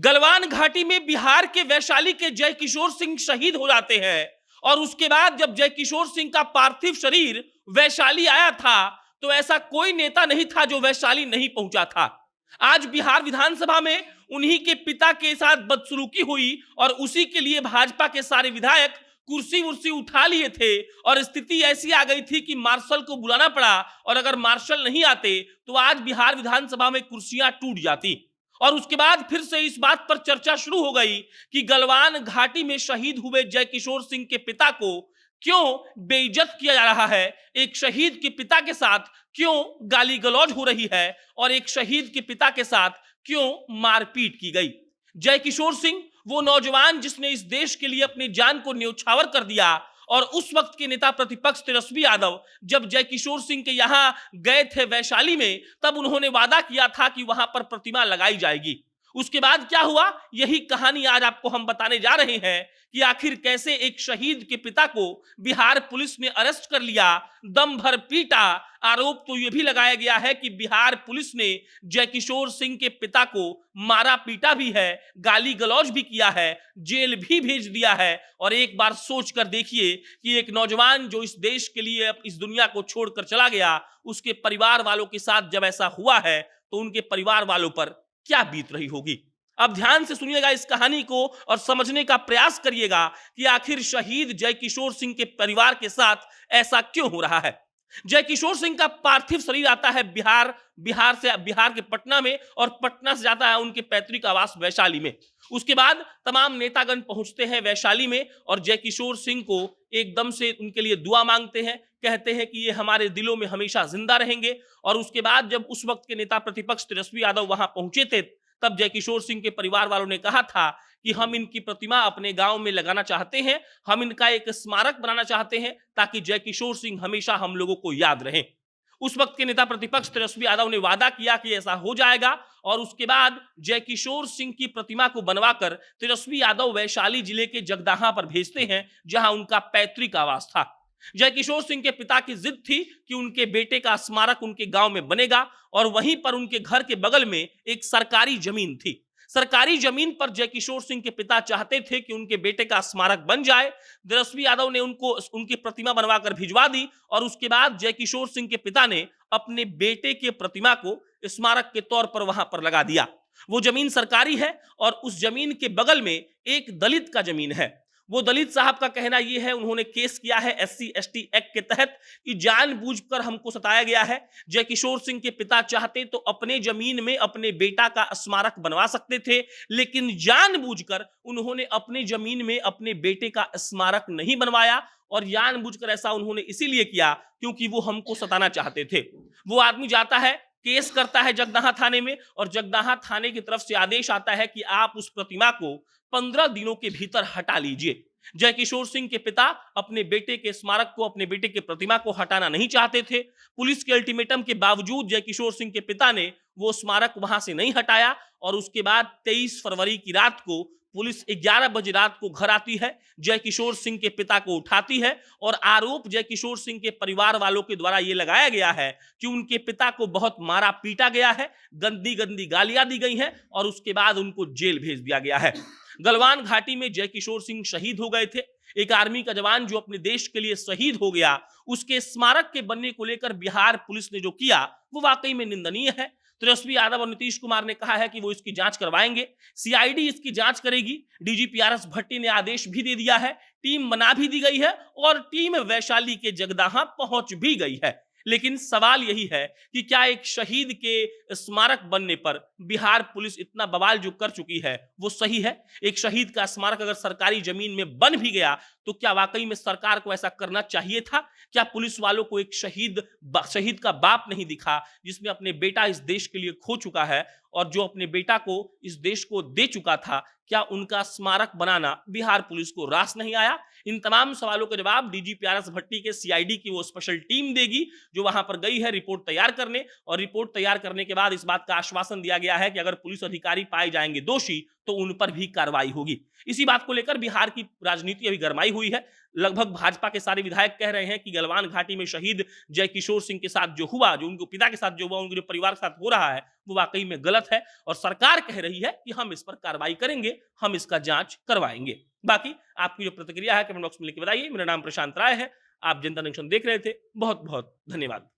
गलवान घाटी में बिहार के वैशाली के जय किशोर सिंह शहीद हो जाते हैं और उसके बाद जब जय किशोर सिंह का पार्थिव शरीर वैशाली आया था तो ऐसा कोई नेता नहीं था जो वैशाली नहीं पहुंचा था। आज बिहार विधानसभा में उन्हीं के पिता के साथ बदसलूकी हुई और उसी के लिए भाजपा के सारे विधायक कुर्सी उर्सी उठा लिए थे और स्थिति ऐसी आ गई थी कि मार्शल को बुलाना पड़ा और अगर मार्शल नहीं आते तो आज बिहार विधानसभा में कुर्सियां टूट जाती। और उसके बाद फिर से इस बात पर चर्चा शुरू हो गई कि गलवान घाटी में शहीद हुए जय किशोर सिंह के पिता को क्यों बेइज्जत किया जा रहा है, एक शहीद के पिता के साथ क्यों गाली गलौज हो रही है और एक शहीद के पिता के साथ क्यों मारपीट की गई। जय किशोर सिंह वो नौजवान जिसने इस देश के लिए अपनी जान को न्यौछावर कर दिया और उस वक्त के नेता प्रतिपक्ष तेजस्वी यादव जब जय किशोर सिंह के यहां गए थे वैशाली में तब उन्होंने वादा किया था कि वहां पर प्रतिमा लगाई जाएगी। उसके बाद क्या हुआ, यही कहानी आज आपको हम बताने जा रहे हैं कि आखिर कैसे एक शहीद के पिता को बिहार पुलिस ने अरेस्ट कर लिया, दम भर पीटा। आरोप तो यह भी लगाया गया है कि बिहार पुलिस ने जय किशोर सिंह के पिता को मारा पीटा भी है, गाली गलौज भी किया है, जेल भी भेज दिया है। और एक बार सोच कर देखिए कि एक नौजवान जो इस देश के लिए इस दुनिया को छोड़कर चला गया, उसके परिवार वालों के साथ जब ऐसा हुआ है तो उनके परिवार वालों पर क्या बीत रही होगी। अब ध्यान से सुनिएगा इस कहानी को और समझने का प्रयास करिएगा कि आखिर शहीद जय किशोर सिंह के परिवार के साथ ऐसा क्यों हो रहा है। जय किशोर सिंह का पार्थिव शरीर आता है बिहार के पटना में और पटना से जाता है उनके पैतृक आवास वैशाली में। उसके बाद तमाम नेतागण पहुंचते हैं वैशाली में और जय किशोर सिंह को एकदम से उनके लिए दुआ मांगते हैं, कहते हैं कि ये हमारे दिलों में हमेशा जिंदा रहेंगे। और उसके बाद जब उस वक्त के नेता प्रतिपक्ष तेजस्वी यादव वहां पहुंचे थे तब जय किशोर सिंह के परिवार वालों ने कहा था कि हम इनकी प्रतिमा अपने गांव में लगाना चाहते हैं, हम इनका एक स्मारक बनाना चाहते हैं ताकि जय किशोर सिंह हमेशा हम लोगों को याद रहें। उस वक्त के नेता प्रतिपक्ष तेजस्वी यादव ने वादा किया कि ऐसा हो जाएगा और उसके बाद जय किशोर सिंह की प्रतिमा को बनवाकर तेजस्वी यादव वैशाली जिले के जगदाहा पर भेजते हैं जहां उनका पैतृक आवास था। जय किशोर सिंह के पिता की जिद थी कि उनके बेटे का स्मारक उनके गांव में बनेगा और वहीं पर उनके घर के बगल में एक सरकारी जमीन थी। सरकारी जमीन पर जय किशोर सिंह के पिता चाहते थे कि उनके बेटे का स्मारक बन जाए। तेजस्वी यादव ने उनको उनकी प्रतिमा बनवाकर भिजवा दी और उसके बाद जय किशोर सिंह के पिता ने अपने बेटे के प्रतिमा को स्मारक के तौर पर वहां पर लगा दिया। वो जमीन सरकारी है और उस जमीन के बगल में एक दलित का जमीन है। वो दलित साहब का कहना यह है, उन्होंने केस किया है SC/ST एक्ट के तहत कि जानबूझकर हमको सताया गया है। जय किशोर सिंह के पिता चाहते तो अपने जमीन में अपने बेटा का स्मारक बनवा सकते थे, लेकिन जानबूझकर उन्होंने अपने जमीन में अपने बेटे का स्मारक नहीं बनवाया और जानबूझकर ऐसा उन्होंने इसीलिए किया क्योंकि वो हमको सताना चाहते थे। वो आदमी जाता है, केस करता है जगदाहा थाने में और जगदाहा थाने की तरफ से आदेश आता है कि आप उस प्रतिमा को 15 दिनों के भीतर हटा लीजिए। जय किशोर सिंह के पिता अपने बेटे के स्मारक को, अपने बेटे के प्रतिमा को हटाना नहीं चाहते थे। पुलिस के अल्टीमेटम के बावजूद जय किशोर सिंह के पिता ने वो स्मारक वहां से नहीं हटाया और उसके बाद 23 फरवरी की रात को पुलिस 11 बजे रात को घर आती है, जय किशोर सिंह के पिता को उठाती है और आरोप जय किशोर सिंह के परिवार वालों के द्वारा यह लगाया गया है कि उनके पिता को बहुत मारा पीटा गया है, गंदी गंदी गालियां दी गई हैं और उसके बाद उनको जेल भेज दिया गया है। गलवान घाटी में जय किशोर सिंह शहीद हो गए थे। एक आर्मी का जवान जो अपने देश के लिए शहीद हो गया, उसके स्मारक के बनने को लेकर बिहार पुलिस ने जो किया वो वाकई में निंदनीय है। तेजस्वी यादव और नीतीश कुमार ने कहा है कि वो इसकी जांच करवाएंगे, CID इसकी जांच करेगी। DGP RS भट्टी ने आदेश भी दे दिया है, टीम बना भी दी गई है और टीम वैशाली के जगदाहा पहुंच भी गई है। लेकिन सवाल यही है कि क्या एक शहीद के स्मारक बनने पर बिहार पुलिस इतना बवाल जो कर चुकी है वो सही है? एक शहीद का स्मारक अगर सरकारी जमीन में बन भी गया तो क्या वाकई में सरकार को ऐसा करना चाहिए था? क्या पुलिस वालों को एक शहीद का बाप नहीं दिखा जिसने अपने बेटा इस देश के लिए खो चुका है और जो अपने बेटा को इस देश को दे चुका था? क्या उनका स्मारक बनाना बिहार पुलिस को रास नहीं आया? इन तमाम सवालों के जवाब डीजीपी आर एस भट्टी के सीआईडी की वो स्पेशल टीम देगी, जो वहां पर गई है रिपोर्ट तैयार करने, और रिपोर्ट तैयार करने के बाद इस बात का आश्वासन दिया गया है कि अगर पुलिस अधिकारी पाए जाएंगे दोषी तो उन पर भी कार्रवाई होगी। इसी बात को लेकर बिहार की राजनीति अभी गरमाई हुई है। लगभग भाजपा के सारे विधायक कह रहे हैं कि गलवान घाटी में शहीद जय किशोर सिंह के साथ जो हुआ, जो उनके पिता के साथ जो हुआ, उनके जो परिवार के साथ हो रहा है, वो वाकई में गलत है और सरकार कह रही है कि हम इस पर कार्रवाई करेंगे, हम इसका जांच करवाएंगे। बाकी आपकी जो प्रतिक्रिया है कमेंट बॉक्स में लिख के बताइए। मेरा नाम प्रशांत राय है, आप जनता जंक्शन देख रहे थे। बहुत बहुत धन्यवाद।